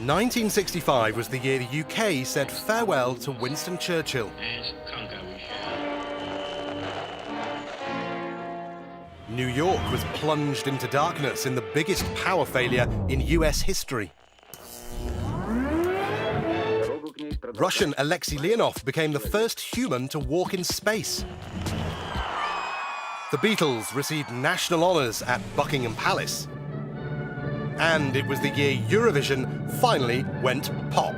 1965 was the year the UK said farewell to Winston Churchill. New York was plunged into darkness in the biggest power failure in US history. Russian Alexei Leonov became the first human to walk in space. The Beatles received national honours at Buckingham Palace. And it was the year Eurovision finally went pop.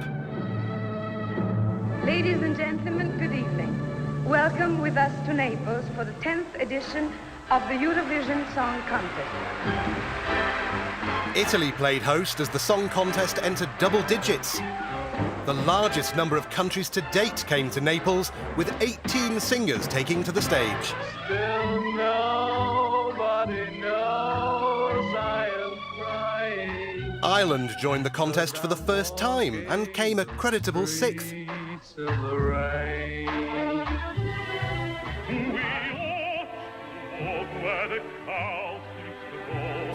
Ladies and gentlemen, good evening. Welcome with us to Naples for the 10th edition of the Eurovision Song Contest. Italy played host as the song contest entered double digits. The largest number of countries to date came to Naples, with 18 singers taking to the stage. Still nobody knows I am crying. Ireland joined the contest for the first time and came a creditable 6th.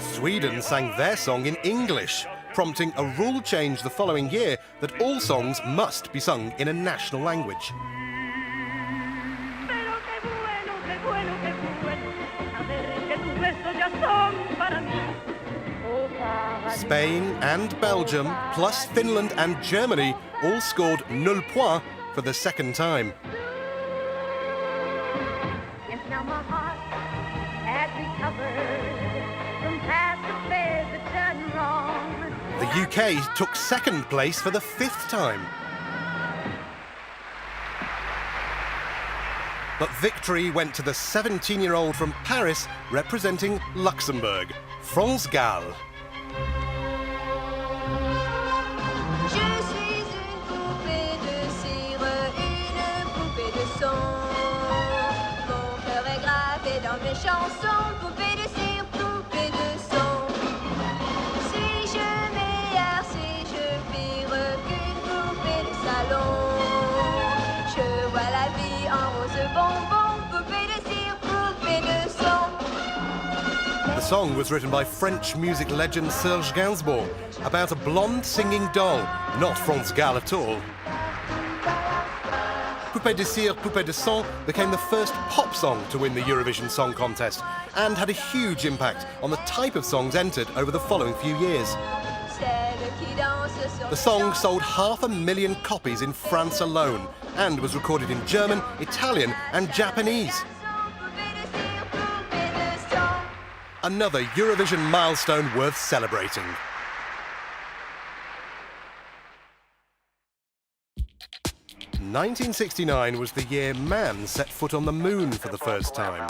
Sweden sang their song in English, prompting a rule change the following year that all songs must be sung in a national language. Spain and Belgium, plus Finland and Germany, all scored 0 points for the second time. The UK took second place for the 5th time. But victory went to the 17-year-old from Paris representing Luxembourg, France Gall. The song was written by French music legend Serge Gainsbourg about a blonde singing doll, not France Gall at all. Poupée de cire, poupée de sang became the first pop song to win the Eurovision Song Contest and had a huge impact on the type of songs entered over the following few years. The song sold 500,000 copies in France alone and was recorded in German, Italian and Japanese. Another Eurovision milestone worth celebrating. "1969 was the year man set foot on the moon for the first time.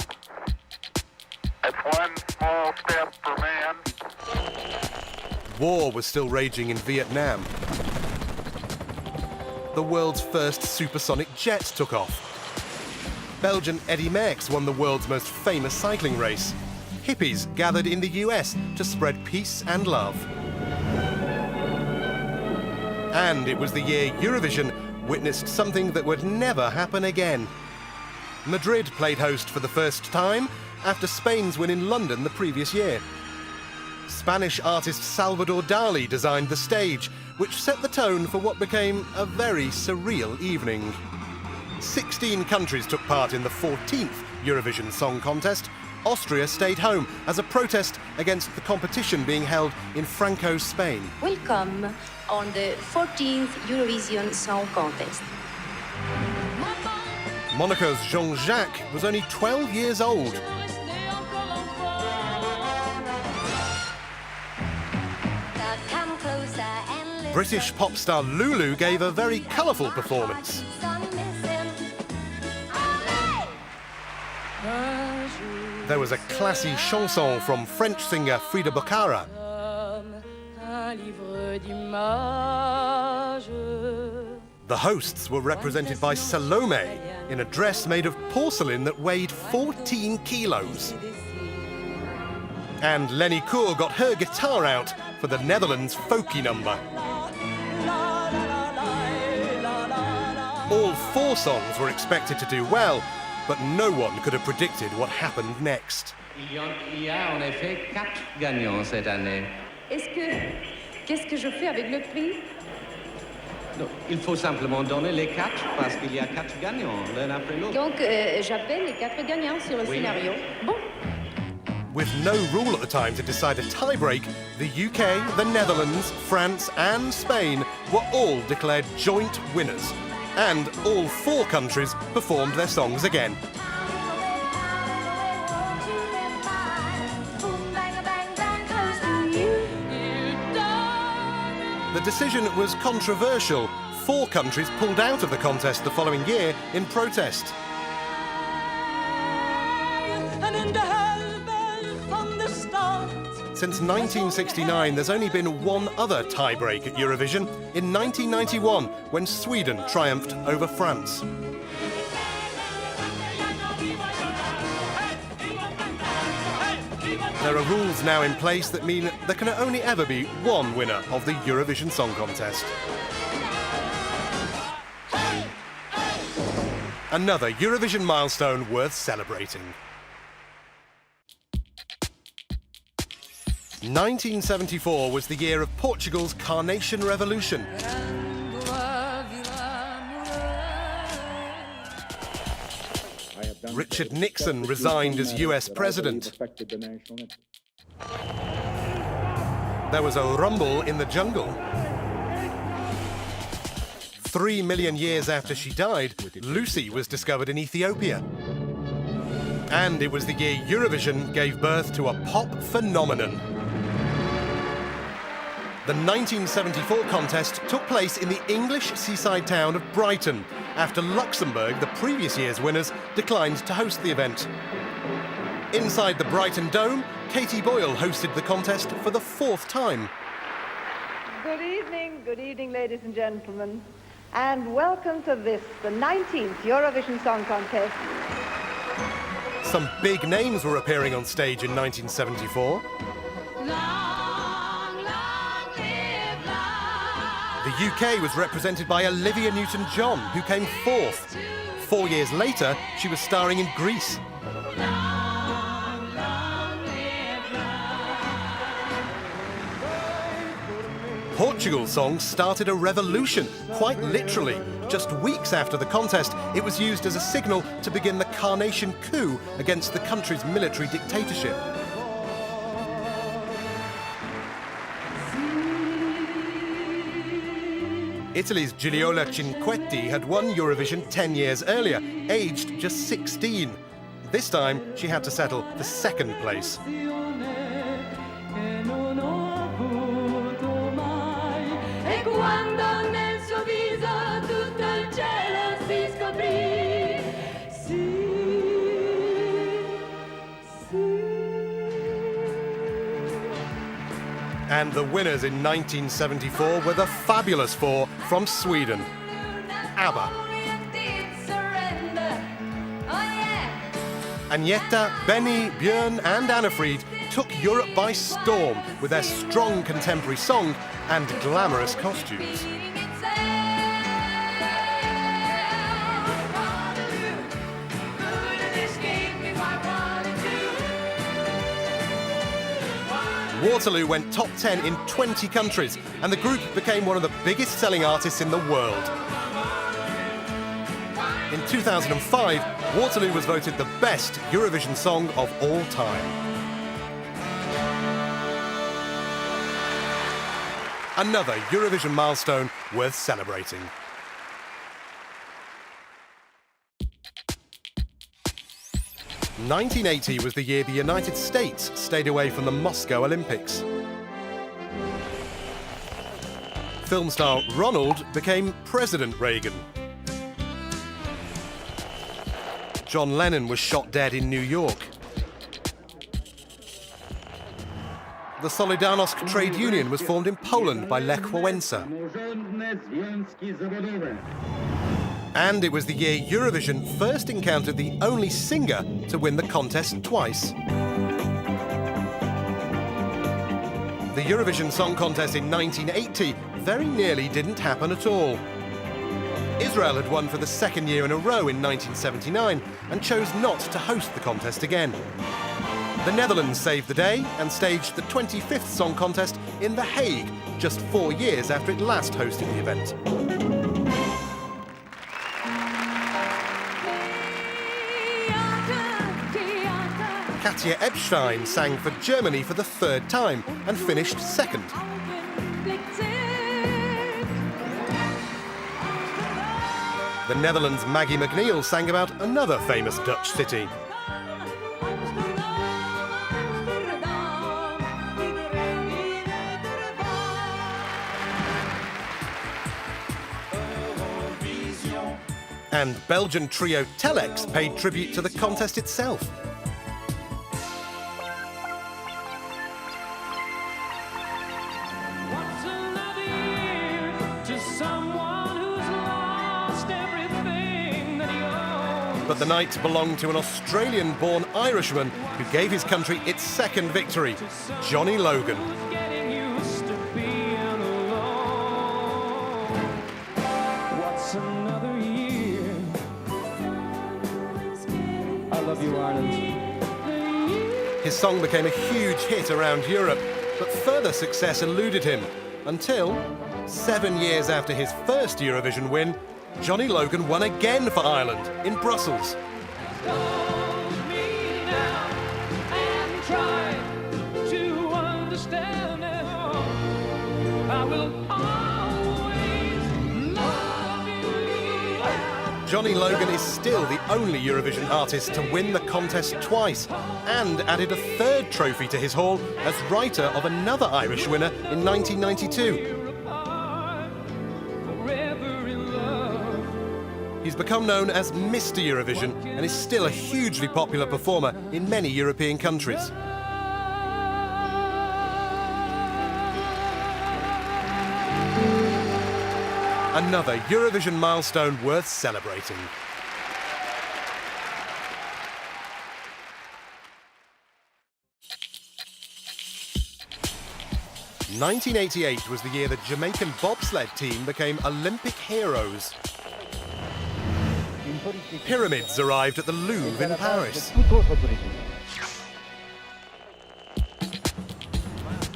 That's one small step for man. War was still raging in Vietnam. The world's first supersonic jet took off. Belgian Eddy Merckx won the world's most famous cycling race. Hippies gathered in the US to spread peace and love. And it was the year Eurovision witnessed something that would never happen again. Madrid played host for the first time after Spain's win in London the previous year. Spanish artist Salvador Dali designed the stage, which set the tone for what became a very surreal evening. 16 countries took part in the 14th Eurovision Song Contest. Austria stayed home as a protest against the competition being held in Franco Spain. Welcome on the 14th Eurovision Song Contest. Monaco's Jean-Jacques was only 12 years old. British pop star Lulu gave a very colourful performance. There was a classy chanson from French singer Frida Boccara. The hosts were represented by Salome in a dress made of porcelain that weighed 14 kilos. And Lenny Koer got her guitar out for the Netherlands' folky number. All 4 songs were expected to do well, but no one could have predicted what happened next. Il y a en effet 4 gagnants cette année. Est-ce que Qu'est-ce que je fais avec le prix? Non, il faut simplement donner les 4 parce qu'il y a 4 gagnants l'un après l'autre. Donc, j'appelle les 4 gagnants sur le scénario. Bon. With no rule at the time to decide a tiebreak, the UK, the Netherlands, France and Spain were all declared joint winners. And all 4 countries performed their songs again. The decision was controversial. 4 countries pulled out of the contest the following year in protest. Since 1969, there's only been one other tie-break at Eurovision, in 1991, when Sweden triumphed over France. There are rules now in place that mean there can only ever be one winner of the Eurovision Song Contest. Another Eurovision milestone worth celebrating. 1974 was the year of Portugal's Carnation Revolution. Richard Nixon resigned as US president. There was a rumble in the jungle. 3 million years after she died, Lucy was discovered in Ethiopia. And it was the year Eurovision gave birth to a pop phenomenon. The 1974 contest took place in the English seaside town of Brighton, after Luxembourg, the previous year's winners, declined to host the event. Inside the Brighton Dome, Katie Boyle hosted the contest for the 4th time. Good evening, ladies and gentlemen, and welcome to this, the 19th Eurovision Song Contest. Some big names were appearing on stage in 1974. The UK was represented by Olivia Newton-John, who came 4th. 4 years later, she was starring in Grease. Portugal's song started a revolution, quite literally. Just weeks after the contest, it was used as a signal to begin the Carnation coup against the country's military dictatorship. Italy's Gigliola Cinquetti had won Eurovision 10 years earlier, aged just 16. This time, she had to settle for 2nd place. And the winners in 1974 were the fabulous 4 from Sweden. Abba. Agneta, Benny, Björn and Anna-Frid took Europe by storm with their strong contemporary song and glamorous costumes. Waterloo went top 10 in 20 countries, and the group became one of the biggest selling artists in the world. In 2005, Waterloo was voted the best Eurovision song of all time. Another Eurovision milestone worth celebrating. "1980 was the year the United States stayed away from the Moscow Olympics. Film star Ronald became President Reagan. John Lennon was shot dead in New York. The Solidarność trade union was formed in Poland by Lech Wałęsa. And it was the year Eurovision first encountered the only singer to win the contest twice. The Eurovision Song Contest in 1980 very nearly didn't happen at all. Israel had won for the 2nd year in a row in 1979 and chose not to host the contest again. The Netherlands saved the day and staged the 25th song contest in The Hague, just 4 years after it last hosted the event. Katja Epstein sang for Germany for the 3rd time and finished 2nd. The Netherlands' Maggie McNeil sang about another famous Dutch city. And Belgian trio Telex paid tribute to the contest itself. But the night belonged to an Australian-born Irishman who gave his country its 2nd victory, Johnny Logan. I love you, Ireland. His song became a huge hit around Europe, but further success eluded him until, 7 years after his first Eurovision win, Johnny Logan won again for Ireland in Brussels. Johnny Logan is still the only Eurovision artist to win the contest twice, and added a 3rd trophy to his haul as writer of another Irish winner in 1992. He's become known as Mr. Eurovision and is still a hugely popular performer in many European countries. Another Eurovision milestone worth celebrating. "1988 was the year the Jamaican bobsled team became Olympic heroes. Pyramids arrived at the Louvre in Paris.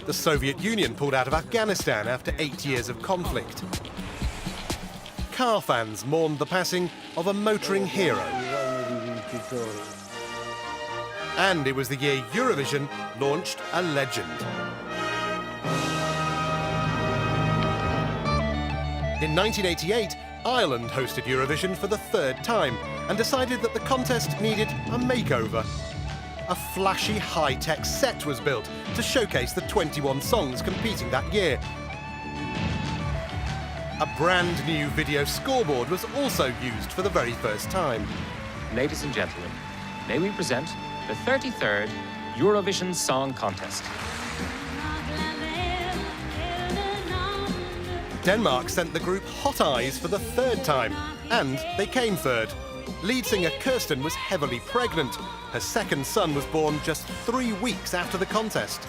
The Soviet Union pulled out of Afghanistan after 8 years of conflict. Car fans mourned the passing of a motoring hero. And it was the year Eurovision launched a legend. In 1988, Ireland hosted Eurovision for the 3rd time and decided that the contest needed a makeover. A flashy high-tech set was built to showcase the 21 songs competing that year. A brand new video scoreboard was also used for the very first time. Ladies and gentlemen, may we present the 33rd Eurovision Song Contest. Denmark sent the group Hot Eyes for the 3rd time, and they came 3rd. Lead singer Kirsten was heavily pregnant. Her 2nd son was born just 3 weeks after the contest.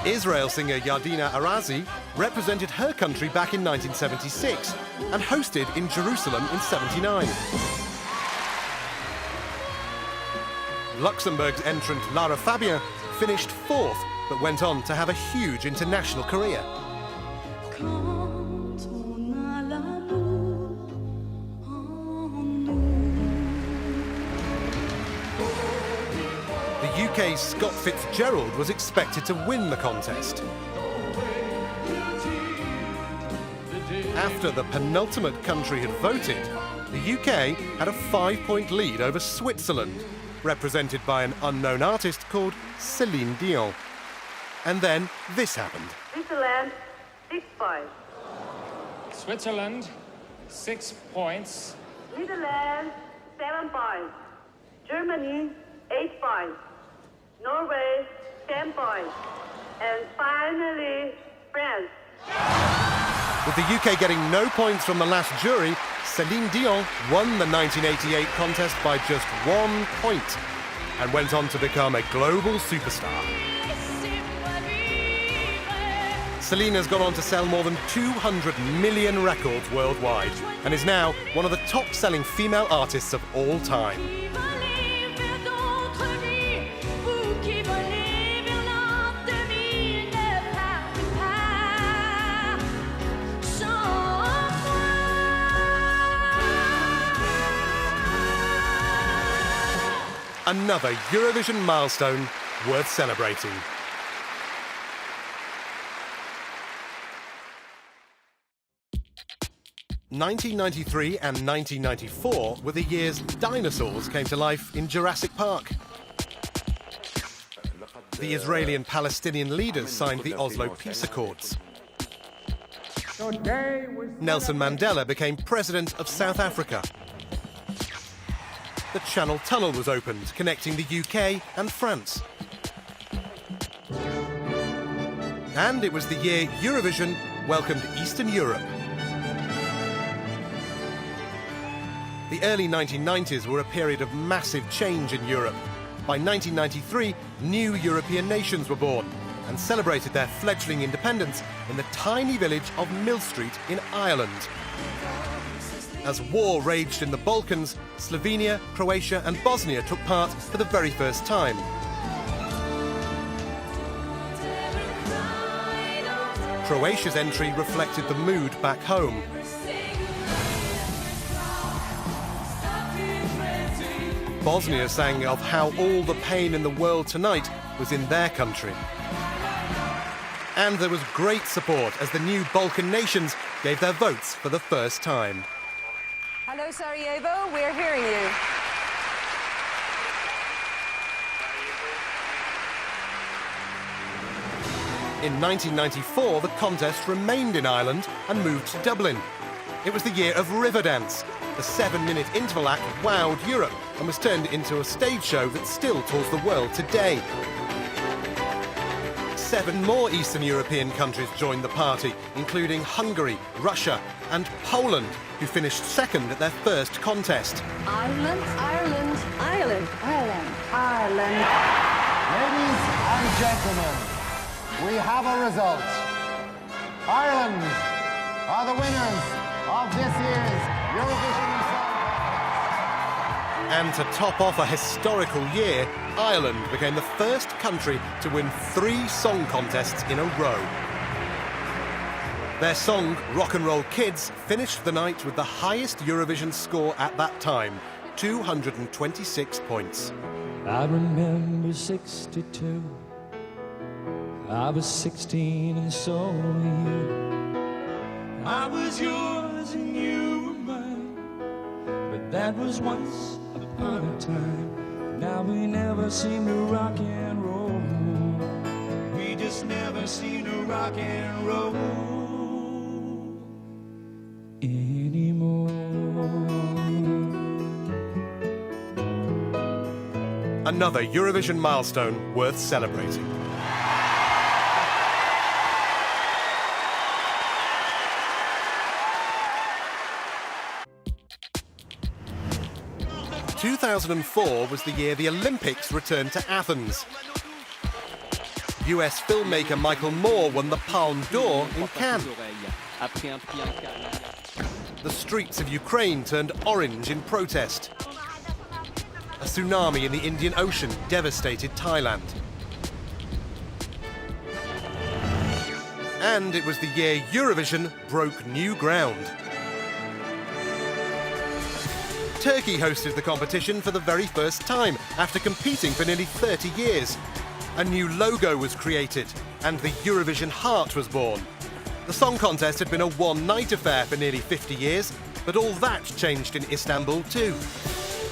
Israel singer Yardina Arazi represented her country back in 1976 and hosted in Jerusalem in '79. Luxembourg's entrant Lara Fabian finished 4th, but went on to have a huge international career. The UK's Scott Fitzgerald was expected to win the contest. After the penultimate country had voted, the UK had a 5-point lead over Switzerland, represented by an unknown artist called Celine Dion. And then this happened. Switzerland, 6 points. Switzerland, 6 points. Netherlands, 7 points. Germany, 8 points. Norway, 10 points. And finally, France. With the UK getting no points from the last jury, Celine Dion won the 1988 contest by just 1 point and went on to become a global superstar. Celine has gone on to sell more than 200 million records worldwide and is now one of the top-selling female artists of all time. Another Eurovision milestone worth celebrating. (1993 and 1994 were the years dinosaurs came to life in Jurassic Park. The Israeli and Palestinian leaders signed the Oslo Peace Accords. Nelson Mandela became president of South Africa. The Channel Tunnel was opened, connecting the UK and France. And it was the year Eurovision welcomed Eastern Europe. The early 1990s were a period of massive change in Europe. By 1993, new European nations were born and celebrated their fledgling independence in the tiny village of Mill Street in Ireland. As war raged in the Balkans, Slovenia, Croatia and Bosnia took part for the very first time. Croatia's entry reflected the mood back home. Bosnia sang of how all the pain in the world tonight was in their country. And there was great support as the new Balkan nations gave their votes for the first time. Hello, Sarajevo, we're hearing you. In 1994, the contest remained in Ireland and moved to Dublin. It was the year of Riverdance. The 7-minute interval act wowed Europe and was turned into a stage show that still tours the world today. 7 more Eastern European countries joined the party, including Hungary, Russia and Poland, who finished second at their first contest. Ireland, Ireland, Ireland, Ireland, Ireland. Ladies and gentlemen, we have a result. Ireland are the winners of this year's Eurovision Song Contest. And to top off a historical year, Ireland became the first country to win 3 song contests in a row. Their song, Rock and Roll Kids, finished the night with the highest Eurovision score at that time, 226 points. I remember 62. I was 16 and so were you. I was yours and you were mine. But that was once upon a time. Now we never seem to rock and roll. We just never seem to rock and roll anymore. Another Eurovision milestone worth celebrating. In 2004 was the year the Olympics returned to Athens. US filmmaker Michael Moore won the Palme d'Or in Cannes. The streets of Ukraine turned orange in protest. A tsunami in the Indian Ocean devastated Thailand. And it was the year Eurovision broke new ground. Turkey hosted the competition for the very first time after competing for nearly 30 years. A new logo was created and the Eurovision heart was born. The song contest had been a one-night affair for nearly 50 years, but all that changed in Istanbul too.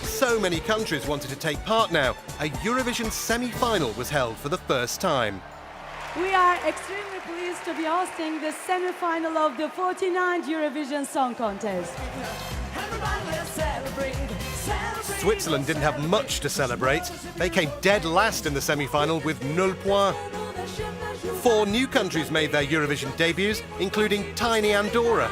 So many countries wanted to take part now. A Eurovision semi-final was held for the first time. We are extremely pleased to be hosting the semi-final of the 49th Eurovision Song Contest. Switzerland didn't have much to celebrate. They came dead last in the semi-final with 0 points. 4 new countries made their Eurovision debuts, including tiny Andorra.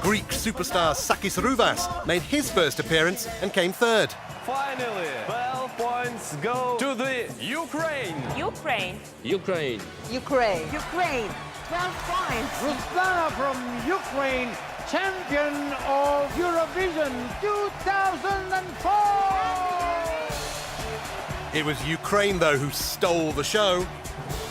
Greek superstar Sakis Rouvas made his first appearance and came third. Finally, 12 points go to the Ukraine. Ukraine. Ukraine. Ukraine. Ukraine. 12 points. Ruslana from Ukraine, champion of Eurovision 2004! It was Ukraine, though, who stole the show.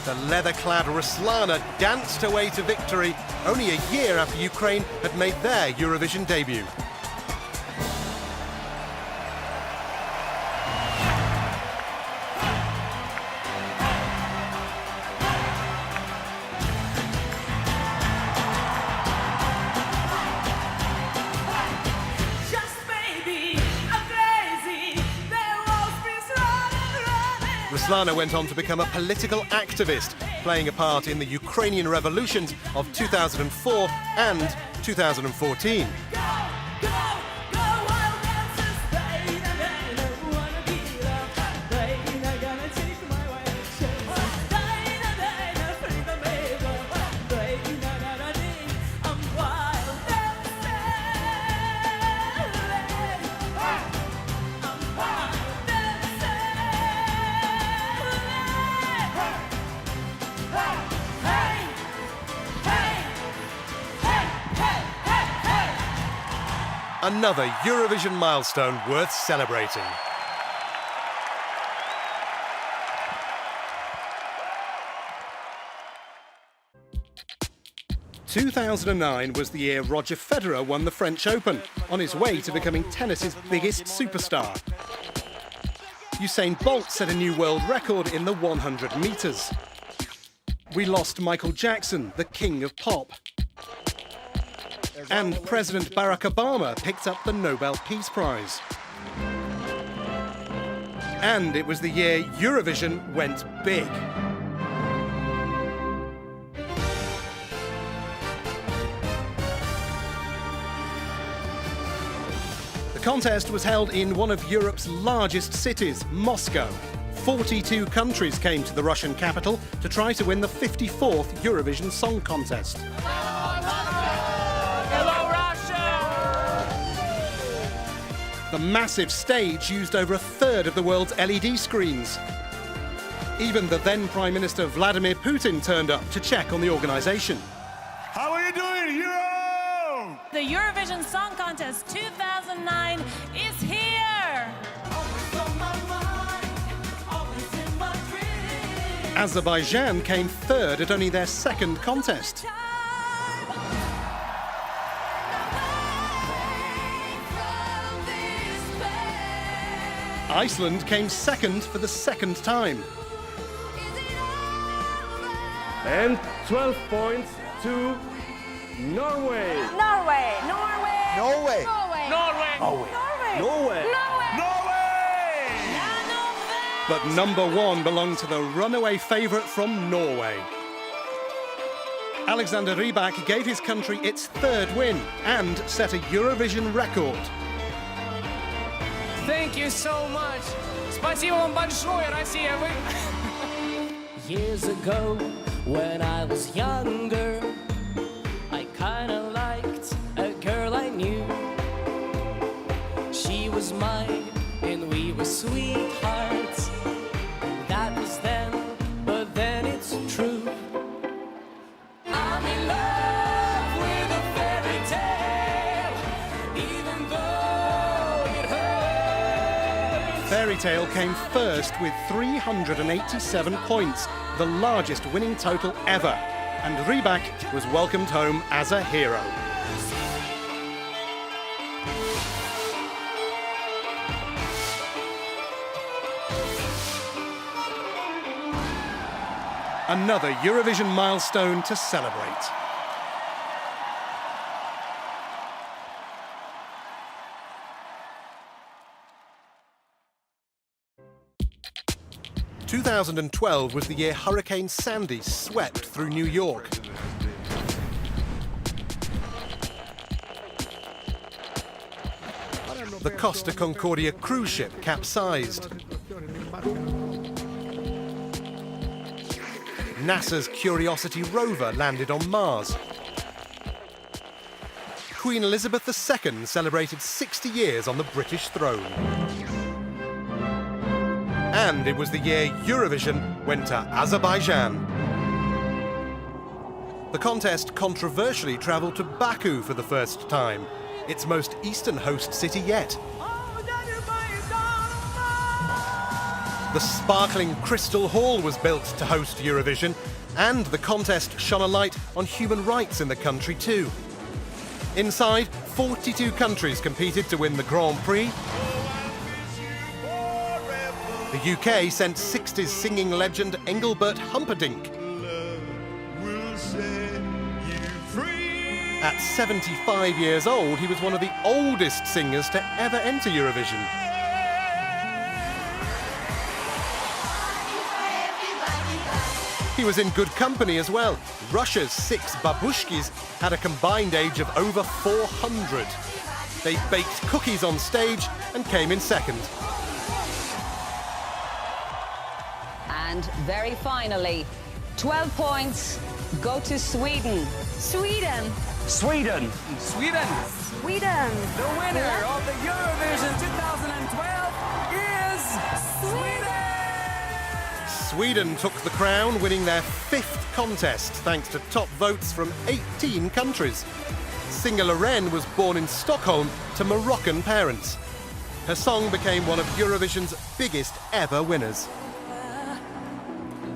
The leather-clad Ruslana danced her way to victory only a year after Ukraine had made their Eurovision debut. Svetlana went on to become a political activist, playing a part in the Ukrainian revolutions of 2004 and 2014. Another Eurovision milestone worth celebrating. "2009 was the year Roger Federer won the French Open, on his way to becoming tennis's biggest superstar. Usain Bolt set a new world record in the 100 metres. We lost Michael Jackson, the king of pop. And President Barack Obama picked up the Nobel Peace Prize. And it was the year Eurovision went big. The contest was held in one of Europe's largest cities, Moscow. 42 countries came to the Russian capital to try to win the 54th Eurovision Song Contest. The massive stage used over a third of the world's LED screens. Even the then Prime Minister Vladimir Putin turned up to check on the organisation. How are you doing, Euro? The Eurovision Song Contest 2009 is here! Azerbaijan came third at only their second contest. Iceland came second for the second time. And 12 points to Norway. Norway. Norway. Norway. Norway. But number one belonged to the runaway favourite from Norway. Alexander Rybak gave his country its third win and set a Eurovision record. Thank you so much. Спасибо вам большое, Россия. Years ago, when I was younger, I kinda liked a girl I knew. She was mine, and we were sweethearts. That was then, but then it's true. I'm in love with a fairy tale, even though it hurts. Fairy Tale came first with 387 points, the largest winning total ever, and Rybak was welcomed home as a hero. Another Eurovision milestone to celebrate. "2012 was the year Hurricane Sandy swept through New York. The Costa Concordia cruise ship capsized. NASA's Curiosity rover landed on Mars. Queen Elizabeth II celebrated 60 years on the British throne. And it was the year Eurovision went to Azerbaijan. The contest controversially travelled to Baku for the first time, its most eastern host city yet. The sparkling Crystal Hall was built to host Eurovision, and the contest shone a light on human rights in the country too. Inside, 42 countries competed to win the Grand Prix. The UK sent 60s singing legend Engelbert Humperdinck. At 75 years old, he was one of the oldest singers to ever enter Eurovision. He was in good company as well. Russia's 6 babushkis had a combined age of over 400. They baked cookies on stage and came in second. And very finally, 12 points go to Sweden. Sweden. Sweden. Sweden. Sweden. The winner of the Eurovision 2012 is Sweden. Sweden took the crown, winning their 5th contest thanks to top votes from 18 countries. Singer Loreen was born in Stockholm to Moroccan parents. Her song became one of Eurovision's biggest ever winners.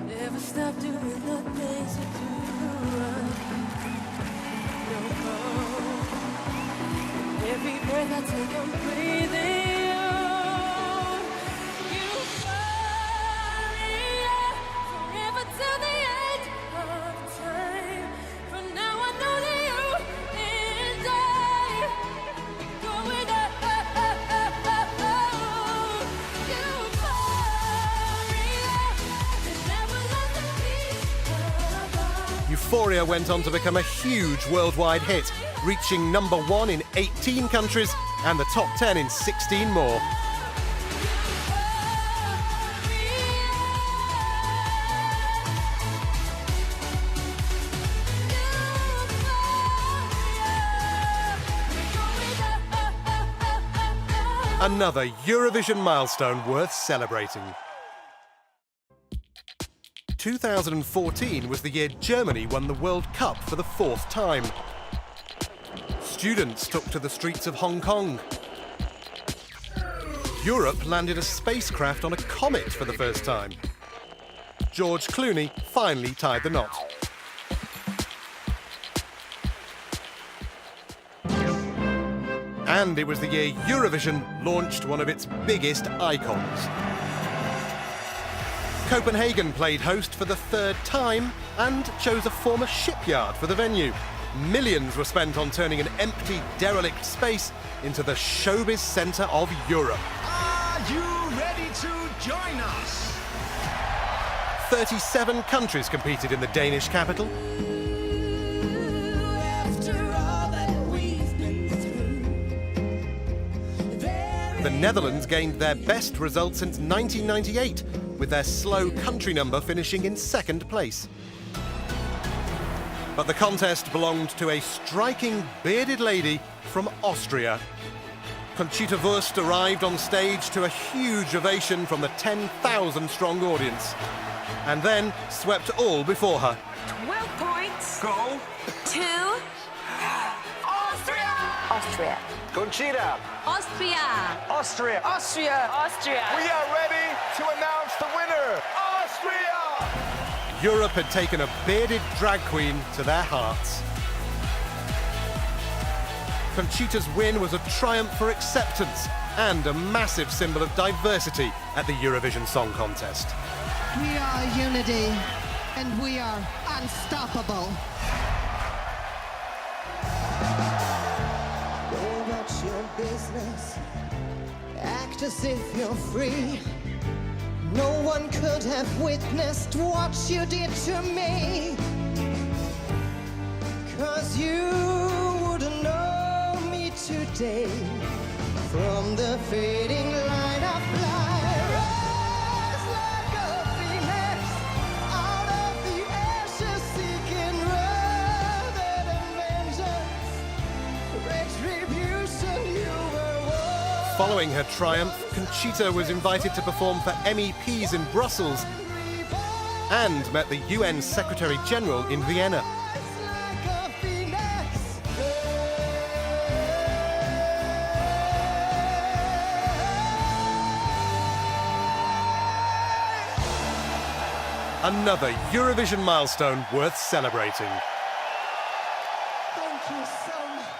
Never stop doing the things you do. Every breath I take, I'm breathing you. Euphoria, forever till the end of time. From now I know that you and I going up, Euphoria, Euphoria went on to become a huge worldwide hit, reaching number 1 in 18 countries and the top 10 in 16 more. Another Eurovision milestone worth celebrating. 2014 was the year Germany won the World Cup for the 4th time. Students took to the streets of Hong Kong. Europe landed a spacecraft on a comet for the first time. George Clooney finally tied the knot. And it was the year Eurovision launched one of its biggest icons. Copenhagen played host for the 3rd time and chose a former shipyard for the venue. Millions were spent on turning an empty, derelict space into the showbiz centre of Europe. Are you ready to join us? 37 countries competed in the Danish capital. The Netherlands gained their best result since 1998, with their slow country number finishing in 2nd place. But the contest belonged to a striking bearded lady from Austria. Conchita Wurst arrived on stage to a huge ovation from the 10,000-strong audience, and then swept all before her. 12 points. Go. To Austria. Austria. Conchita. Austria. Austria. Austria. Austria. We are ready to announce the winner. Austria. Europe had taken a bearded drag queen to their hearts. Conchita's win was a triumph for acceptance and a massive symbol of diversity at the Eurovision Song Contest. We are unity, and we are unstoppable. Go about your business, act as if you're free. No one could have witnessed what you did to me, 'cause you wouldn't know me today from the fading line of light. Rise like a phoenix out of the ashes, seeking rather than vengeance, retribution. You were one. Following her triumph, Conchita was invited to perform for MEPs in Brussels and met the UN Secretary-General in Vienna. Another Eurovision milestone worth celebrating. Thank you so much.